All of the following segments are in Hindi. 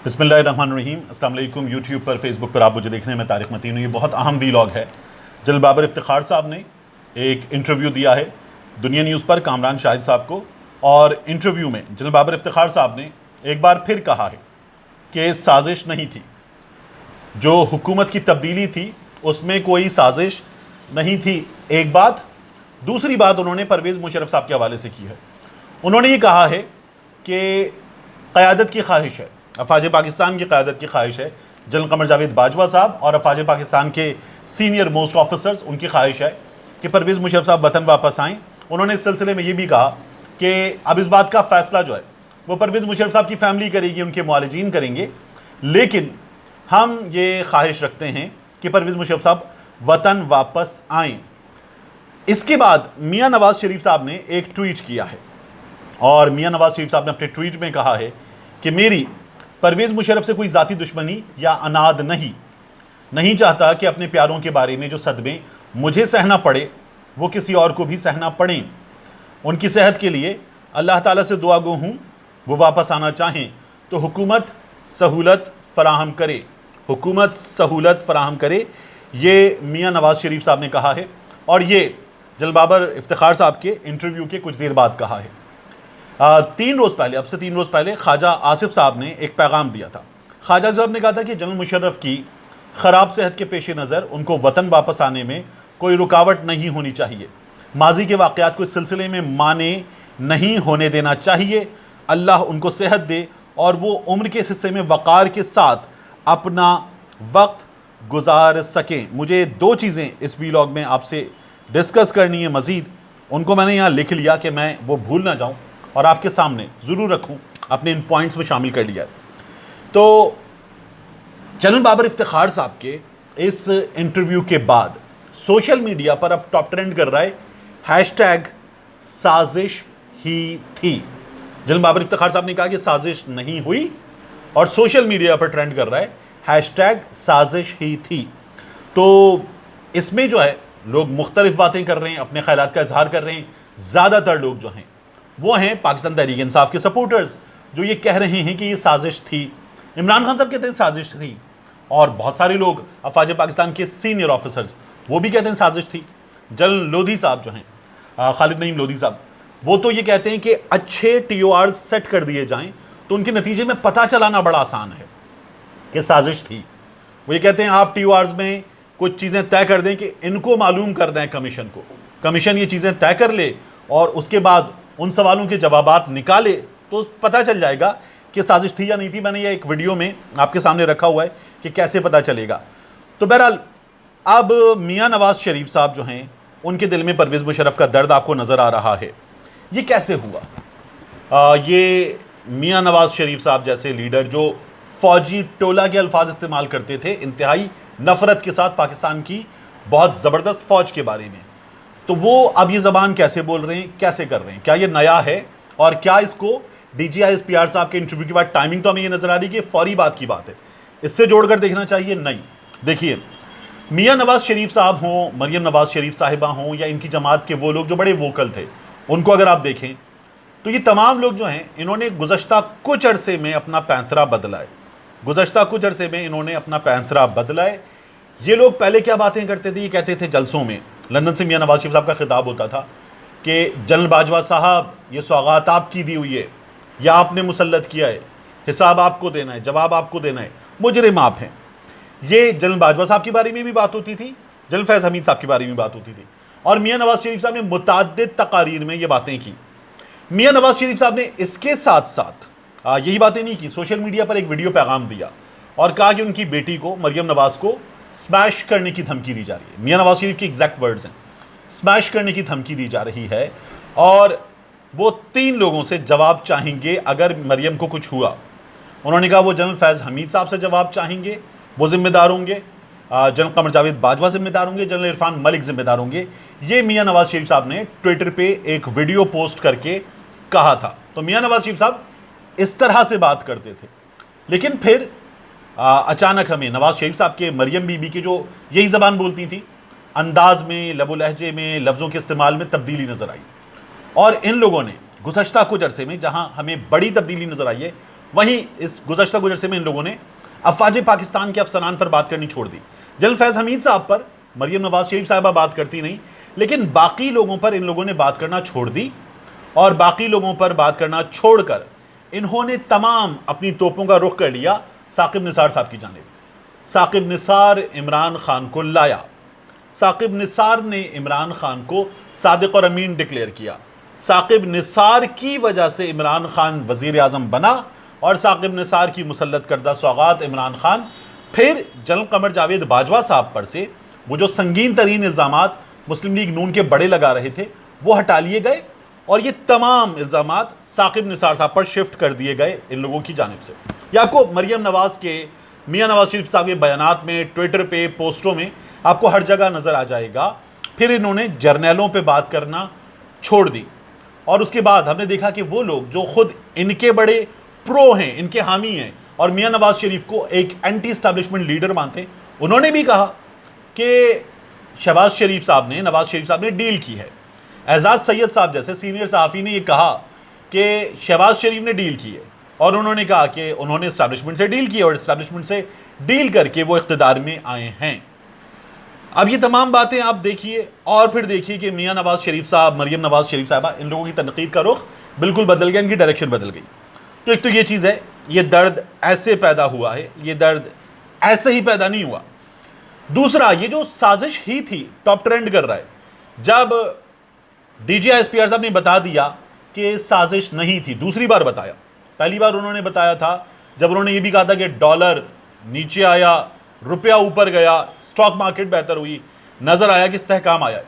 बिस्मिल्लाहिर्रहमानिर्रहीम। अस्सलाम वालेकुम। यूट्यूब पर, फेसबुक पर आप मुझे देखने में तारिक मतीन हूँ। ये बहुत अहम वीलॉग है। जनरल बाबर इफ्तिखार साहब ने एक इंटरव्यू दिया है दुनिया न्यूज़ पर कामरान शाहिद साहब को, और इंटरव्यू में जनरल बाबर इफ्तिखार साहब ने एक बार फिर कहा है कि साजिश नहीं थी, जो हुकूमत की तब्दीली थी उसमें कोई साजिश नहीं थी। एक बात। दूसरी बात उन्होंने परवेज़ मुशर्रफ साहब के हवाले से की है। उन्होंने ये कहा है कि क़यादत की ख्वाहिश है, अफवाज पाकिस्तान की क़यादत की ख्वाहिश है, जनरल कमर जावेद बाजवा साहब और अफवाज पाकिस्तान के सीनियर मोस्ट ऑफिसर्स, उनकी ख्वाहिश है कि परवेज़ मुशर्रफ साहब वतन वापस आएँ। उन्होंने इस सिलसिले में ये भी कहा कि अब इस बात का फ़ैसला जो है वो परवेज़ मुशर्रफ साहब की फैमिली करेगी, उनके मुआलिजीन करेंगे, लेकिन हम ये ख्वाहिश रखते हैं कि परवेज़ मुशर्रफ साहब वतन वापस आएँ। इसके बाद मियाँ नवाज़ शरीफ साहब ने एक ट्वीट किया है, और मियाँ नवाज़ शरीफ साहब ने अपने ट्वीट में कहा है कि मेरी परवेज़ मुशर्रफ से कोई ज़ाती दुश्मनी या अनाद नहीं चाहता कि अपने प्यारों के बारे में जो सदमे मुझे सहना पड़े वो किसी और को भी सहना पड़े। उनकी सेहत के लिए अल्लाह ताला से दुआ गो हूँ, वो वापस आना चाहें तो हुकूमत सहूलत फ़राहम करे, हुकूमत सहूलत फ़राहम करे। ये मियाँ नवाज़ शरीफ साहब ने कहा है, और ये जनरल बाबर इफ्तिखार साहब के इंटरव्यू के कुछ देर बाद कहा है। 3 रोज़ पहले, अब से 3 रोज़ पहले ख्वाजा आसिफ साहब ने एक पैगाम दिया था। ख्वाजा साहब ने कहा था कि जनरल मुशर्रफ की ख़राब सेहत के पेश नज़र उनको वतन वापस आने में कोई रुकावट नहीं होनी चाहिए। माजी के वाक़यात को इस सिलसिले में माने नहीं होने देना चाहिए। अल्लाह उनको सेहत दे और वो उम्र के हिस्से में वक़ार के साथ अपना वक्त गुजार सकें। मुझे 2 चीज़ें इस वीलॉग में आपसे डिस्कस करनी है मज़ीद, उनको मैंने यहाँ लिख लिया कि मैं वो भूल ना जाऊँ और आपके सामने ज़रूर रखूँ, अपने इन पॉइंट्स में शामिल कर लिया। तो जनरल बाबर इफ्तिखार साहब के इस इंटरव्यू के बाद सोशल मीडिया पर अब टॉप ट्रेंड कर रहा है हैशटैग साजिश ही थी। जनरल बाबर इफ्तिखार साहब ने कहा कि साजिश नहीं हुई, और सोशल मीडिया पर ट्रेंड कर रहा है हैशटैग साजिश ही थी। तो इसमें जो है लोग मुख्तलिफ बातें कर रहे हैं, अपने ख्यालात का इजहार कर रहे हैं। ज़्यादातर लोग जो हैं वो हैं पाकिस्तान तहरीक इंसाफ के सपोर्टर्स, जो ये कह रहे हैं कि ये साजिश थी। इमरान खान साहब कहते हैं साजिश थी, और बहुत सारे लोग अफवाज पाकिस्तान के सीनियर ऑफिसर्स वो भी कहते हैं साजिश थी। जनरल लोधी साहब जो हैं, खालिद नईम लोधी साहब, वो तो ये कहते हैं कि अच्छे TORs सेट कर दिए जाएं तो उनके नतीजे में पता चलाना बड़ा आसान है कि साजिश थी। वो ये कहते हैं आप TORs में कुछ चीज़ें तय कर दें कि इनको मालूम करना है कमीशन को, कमीशन ये चीज़ें तय कर ले और उसके बाद उन सवालों के जवाबात निकाले तो पता चल जाएगा कि साजिश थी या नहीं थी। मैंने ये एक वीडियो में आपके सामने रखा हुआ है कि कैसे पता चलेगा। तो बहरहाल अब मियाँ नवाज़ शरीफ साहब जो हैं उनके दिल में परवेज़ मुशर्रफ का दर्द आपको नज़र आ रहा है। ये कैसे हुआ? ये मियाँ नवाज़ शरीफ साहब जैसे लीडर जो फ़ौजी टोला के अल्फाज इस्तेमाल करते थे इंतहाई नफ़रत के साथ पाकिस्तान की बहुत ज़बरदस्त फ़ौज के बारे में, तो वो अब ये ज़बान कैसे बोल रहे हैं, कैसे कर रहे हैं? क्या ये नया है? और क्या इसको DGISPR साहब के इंटरव्यू के बाद टाइमिंग तो हमें ये नज़र आ रही है कि फौरी बात की बात है, इससे जोड़कर देखना चाहिए? नहीं। देखिए, मियाँ नवाज़ शरीफ साहब हों, मरियम नवाज़ शरीफ साहिबा हों, या इनकी जमात के वो लोग जो बड़े वोकल थे, उनको अगर आप देखें तो ये तमाम लोग जो हैं इन्होंने गुज़श्ता कुछ अरसे में अपना पैंतरा बदला है। गुज़श्ता कुछ अरसे में इन्होंने अपना पैंतरा बदला है। ये लोग पहले क्या बातें करते थे? ये कहते थे जलसों में, लंदन से मियाँ नवाज़ शरीफ साहब का खिताब होता था कि जनरल बाजवा साहब ये सौगात आपकी दी हुई है, या आपने मुसल्लत किया है, हिसाब आपको देना है, जवाब आपको देना है, मुजरिम आप हैं। ये जनरल बाजवा साहब के बारे में भी बात होती थी, जनरल फैज़ हमीद साहब के बारे में बात होती थी, और मियाँ नवाज़ शरीफ साहब ने मुतअद्दिद तकारीर में ये बातें की। मियाँ नवाज़ शरीफ साहब ने इसके साथ साथ यही बातें नहीं की, सोशल मीडिया पर एक वीडियो पैगाम दिया और कहा कि उनकी बेटी को, मरियम नवाज़ को स्मैश करने की धमकी दी जा रही है। मियाँ नवाज़ शरीफ की एग्जैक्ट वर्ड्स हैं, स्मैश करने की धमकी दी जा रही है, और वो 3 लोगों से जवाब चाहेंगे अगर मरियम को कुछ हुआ। उन्होंने कहा वो जनरल फैज़ हमीद साहब से जवाब चाहेंगे, वो जिम्मेदार होंगे, जनरल कमर जावेद बाजवा जिम्मेदार होंगे, जनरल इरफान मलिक जिम्मेदार होंगे। ये मियाँ नवाज़ शरीफ साहब ने ट्विटर पे एक वीडियो पोस्ट करके कहा था। तो मियाँ नवाज़ शरीफ साहब इस तरह से बात करते थे, लेकिन फिर अचानक हमें नवाज़ शरीफ साहब के मरियम बीबी की जो यही ज़बान बोलती थी, अंदाज में, लबो लहजे में, लफ्ज़ों के इस्तेमाल में तब्दीली नज़र आई, और इन लोगों ने गुज़श्ता कुछ अरसे में जहाँ हमें बड़ी तब्दीली नज़र आई है वहीं इस गुज़श्ता गुजर में इन लोगों ने अफवाज पाकिस्तान के अफसरान पर बात करनी छोड़ दी। जनरल फैज़ हमीद साहब पर मरियम नवाज शरीफ साहिबा बात करती नहीं, लेकिन बाकी लोगों पर इन लोगों ने बात करना छोड़ दी। और बाकी लोगों पर बात करना छोड़कर इन्होंने तमाम अपनी तोपों का रुख कर लिया साकिब निसार साहब की जानिब। साकिब निसार इमरान खान को लाया, साकिब निसार ने इमरान खान को सादिक और अमीन डिक्लेयर किया। साकिब निसार की वजह से इमरान खान वज़ीर आज़म बना और साकिब निसार की मुसल्लत करदा सौगात इमरान खान फिर जनरल कमर जावेद बाजवा साहब पर से वो जो संगीन तरीन इल्ज़ामात मुस्लिम लीग नून के बड़े लगा रहे थे वो हटा लिए गए और ये तमाम इल्ज़ामात साकिब निसार साहब पर शिफ्ट कर दिए गए इन लोगों की जानिब से। ये आपको मरियम नवाज़ के, मियाँ नवाज शरीफ साहब के बयानात में, ट्विटर पे, पोस्टों में आपको हर जगह नज़र आ जाएगा। फिर इन्होंने जर्नैलों पे बात करना छोड़ दी और उसके बाद हमने देखा कि वो लोग जो खुद इनके बड़े प्रो हैं, इनके हामी हैं और मियाँ नवाज शरीफ को एक एंटी एस्टैब्लिशमेंट लीडर मानते, उन्होंने भी कहा कि नवाज शरीफ साहब ने डील की है। एजाज सैयद साहब जैसे सीनियर सहाफ़ी ने यह कहा कि शहबाज शरीफ ने डील की है और उन्होंने कहा कि उन्होंने एस्टैब्लिशमेंट से डील की और एस्टैब्लिशमेंट से डील करके वो इख्तिदार में आए हैं। अब ये तमाम बातें आप देखिए और फिर देखिए कि मियाँ नवाज शरीफ साहब, मरियम नवाज शरीफ साहबा, इन लोगों की तनकीद का रुख बिल्कुल बदल गया, इनकी डायरेक्शन बदल गई। तो एक तो ये चीज़ है, ये दर्द ऐसे पैदा हुआ है, ये दर्द ऐसे ही पैदा नहीं हुआ। दूसरा, ये जो साजिश ही थी, टॉप ट्रेंड कर रहा है। जब DGISPR साहब ने बता दिया कि साजिश नहीं थी, दूसरी बार बताया। पहली बार उन्होंने बताया था जब उन्होंने ये भी कहा था कि डॉलर नीचे आया, रुपया ऊपर गया, स्टॉक मार्केट बेहतर हुई, नजर आया कि इस्तेहकाम आया।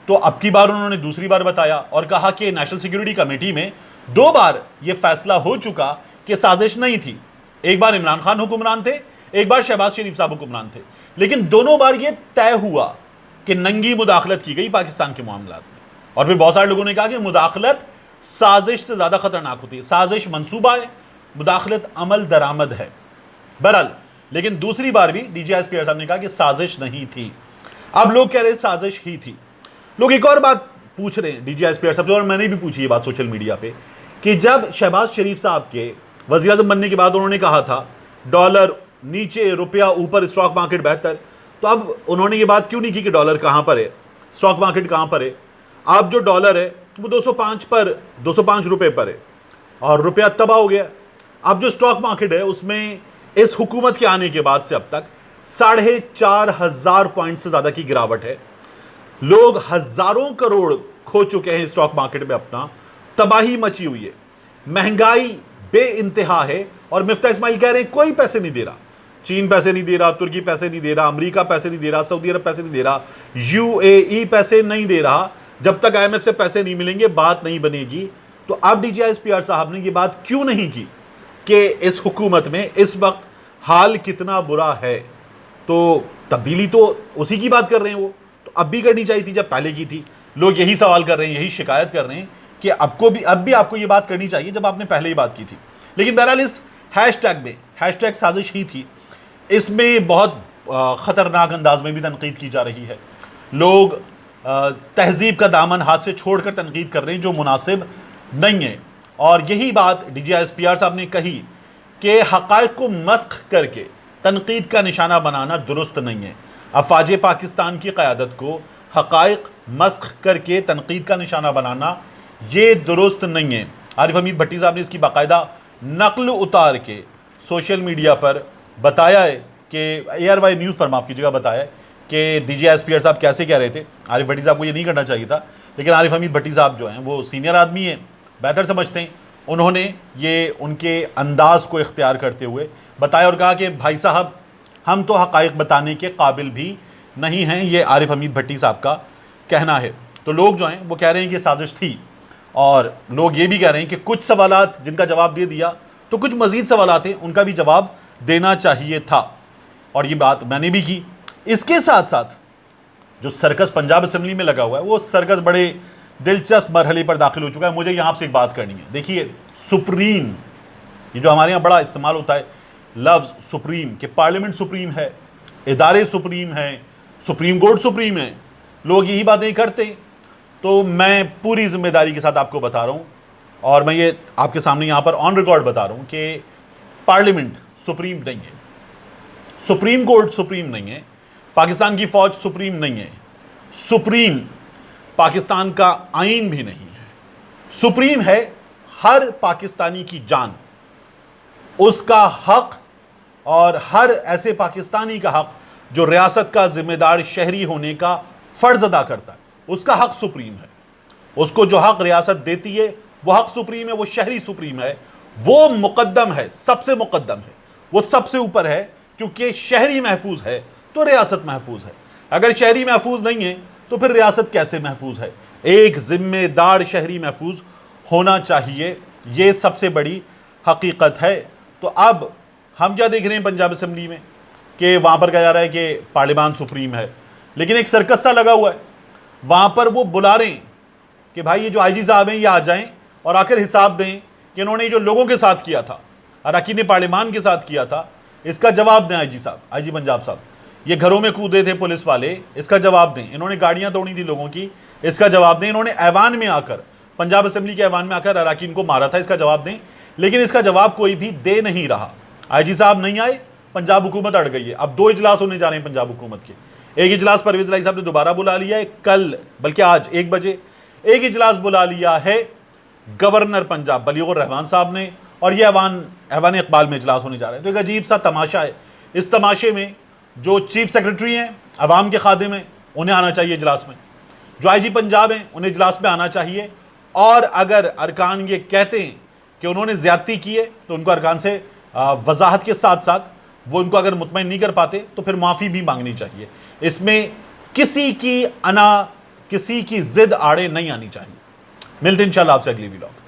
तो अब की बार उन्होंने दूसरी बार बताया और कहा कि नेशनल सिक्योरिटी कमेटी में 2 बार यह फैसला हो चुका कि साजिश नहीं थी। एक बार इमरान खान हुक्मरान थे, एक बार शहबाज शरीफ साहब हुक्मरान थे, लेकिन दोनों बार यह तय हुआ कि नंगी मुदाखलत की गई पाकिस्तान के मामलात में। और फिर बहुत सारे लोगों ने कहा कि मुदाखलत साजिश से ज़्यादा खतरनाक होती है। साजिश मंसूबा है, मुदाखलत अमल दरामद है। बहरहाल, लेकिन दूसरी बार भी DGISPR साहब ने कहा कि साजिश नहीं थी। अब लोग कह रहे साजिश ही थी। लोग एक और बात पूछ रहे हैं DGISPR साहब से, और मैंने भी पूछी ये बात सोशल मीडिया पे, कि जब शहबाज शरीफ साहब के वज़ीर आज़म बनने के बाद उन्होंने कहा था डॉलर नीचे, रुपया ऊपर, स्टॉक मार्केट बेहतर, तो अब उन्होंने ये बात क्यों नहीं की कि डॉलर कहाँ पर है, स्टॉक मार्केट कहाँ पर है। अब जो डॉलर है वो 205 रुपए पर है और रुपया तबाह हो गया। अब जो स्टॉक मार्केट है उसमें इस हुकूमत के आने के बाद से अब तक 4,500 पॉइंट से ज़्यादा की गिरावट है। लोग हज़ारों करोड़ खो चुके हैं स्टॉक मार्केट में, अपना तबाही मची हुई है, महंगाई बेइंतहा है। और मिफ्ता इस्माइल कह रहे हैं कोई पैसे नहीं दे रहा, चीन पैसे नहीं दे रहा, तुर्की पैसे नहीं दे रहा, अमेरिका पैसे नहीं दे रहा, सऊदी अरब पैसे नहीं दे रहा, UAE पैसे नहीं दे रहा। जब तक IMF से पैसे नहीं मिलेंगे बात नहीं बनेगी। तो अब DGISPR साहब ने ये बात क्यों नहीं की कि इस हुकूमत में इस वक्त हाल कितना बुरा है। तो तब्दीली तो उसी की बात कर रहे हैं वो, तो अब भी करनी चाहिए थी जब पहले की थी। लोग यही सवाल कर रहे हैं, यही शिकायत कर रहे हैं कि अब भी आपको ये बात करनी चाहिए जब आपने पहले ही बात की थी। लेकिन बहरहाल इस हैशटैग में, हैशटैग साजिश ही थी, इसमें बहुत ख़तरनाक अंदाज में भी तनकीद की जा रही है। लोग तहजीब का दामन हाथ से छोड़कर तनकीद कर रहे हैं जो मुनासिब नहीं है। और यही बात DGISPR साहब ने कही कि हक़ाइक़ को मस्ख़ करके तनकीद का निशाना बनाना दुरुस्त नहीं है। अफ़वाज पाकिस्तान की क़यादत को हक़ाइक़ मस्ख़ करके तनकीद का निशाना बनाना ये दुरुस्त नहीं है। आरिफ हमीद भट्टी साहब ने इसकी बाकायदा नकल उतार के सोशल मीडिया पर बताया है कि ARY न्यूज़ पर, माफ़ कीजिएगा, बताया है कि DGISPR साहब कैसे कह रहे थे। आरिफ भट्टी साहब को ये नहीं करना चाहिए था, लेकिन आरिफ हमीद भट्टी साहब जो हैं वो सीनियर आदमी हैं, बेहतर समझते हैं। उन्होंने ये उनके अंदाज़ को इख्तियार करते हुए बताया और कहा कि भाई साहब हम तो हक़ाइक़ बताने के काबिल भी नहीं हैं। ये आरिफ हमीद भट्टी साहब का कहना है। तो लोग जो हैं वो कह रहे हैं कि साजिश थी, और लोग ये भी कह रहे हैं कि कुछ सवालात जिनका जवाब दे दिया, तो कुछ मज़ीद सवालात हैं उनका भी जवाब देना चाहिए था। और ये बात मैंने भी की। इसके साथ साथ जो सर्कस पंजाब असेंबली में लगा हुआ है, वो सर्कस बड़े दिलचस्प मरहले पर दाखिल हो चुका है। मुझे यहाँ से एक बात करनी है। देखिए, सुप्रीम, ये जो हमारे यहाँ बड़ा इस्तेमाल होता है लफ्ज़ सुप्रीम, कि पार्लियामेंट सुप्रीम है, इदारे सुप्रीम हैं, सुप्रीम कोर्ट सुप्रीम है, लोग यही बातें करते। तो मैं पूरी जिम्मेदारी के साथ आपको बता रहा हूँ, और मैं ये आपके सामने यहाँ पर ऑन रिकॉर्ड बता रहा हूँ कि पार्लियामेंट सुप्रीम नहीं है, सुप्रीम कोर्ट सुप्रीम नहीं है, पाकिस्तान की फौज सुप्रीम नहीं है, सुप्रीम पाकिस्तान का आईन भी नहीं है। सुप्रीम है हर पाकिस्तानी की जान, उसका हक, और हर ऐसे पाकिस्तानी का हक जो रियासत का जिम्मेदार शहरी होने का फर्ज अदा करता है, उसका हक सुप्रीम है। उसको जो हक रियासत देती है वो हक सुप्रीम है, वो शहरी सुप्रीम है, वो मुकद्दम है, सबसे मुकद्दम है, वो सबसे ऊपर है। क्योंकि शहरी महफूज है तो रियासत महफूज है, अगर शहरी महफूज नहीं है तो फिर रियासत कैसे महफूज है। एक जिम्मेदार शहरी महफूज होना चाहिए, ये सबसे बड़ी हकीकत है। तो अब हम क्या देख रहे हैं पंजाब असेंबली में कि वहाँ पर कहा जा रहा है कि पार्लियामान सुप्रीम है, लेकिन एक सर्कस सा लगा हुआ है। वहाँ पर वो बुला रहे हैं कि भाई ये जो आईजी साहब हैं ये आ जाएं और आखिर हिसाब दें कि इन्होंने जो लोगों के साथ किया था, अरकान पार्लियामान के साथ किया था, इसका जवाब दें। आईजी साहब, आईजी पंजाब साहब, ये घरों में कूदे थे पुलिस वाले, इसका जवाब दें। इन्होंने गाड़ियाँ तोड़ी थी लोगों की, इसका जवाब दें। इन्होंने ऐवान में आकर, पंजाब असेंबली के ऐवान में आकर अरकान को मारा था, इसका जवाब दें। लेकिन इसका जवाब कोई भी दे नहीं रहा। आईजी साहब नहीं आए, पंजाब हुकूमत अड़ गई है। अब 2 इजलास होने जा रहे हैं पंजाब हुकूमत के। एक इजलास परवेज इलाही साहब ने दोबारा बुला लिया है कल, बल्कि आज 1 बजे। एक इजलास बुला लिया है गवर्नर पंजाब बलीगुर रहमान साहब ने, और ये ऐवान इकबाल में इजलास होने जा रहा है। तो एक अजीब सा तमाशा है। इस तमाशे में जो चीफ सेक्रेटरी हैं, अवाम के खादिम हैं, उन्हें आना चाहिए इजलास में। जो आईजी पंजाब हैं उन्हें इजलास में आना चाहिए। और अगर अरकान ये कहते हैं कि उन्होंने ज्यादती की है तो उनको अरकान से वजाहत के साथ साथ वो उनको अगर मुतमईन नहीं कर पाते तो फिर माफ़ी भी मांगनी चाहिए। इसमें किसी की किसी की जिद आड़े नहीं आनी चाहिए। मिलते इंशाल्लाह आपसे अगली व्लॉग।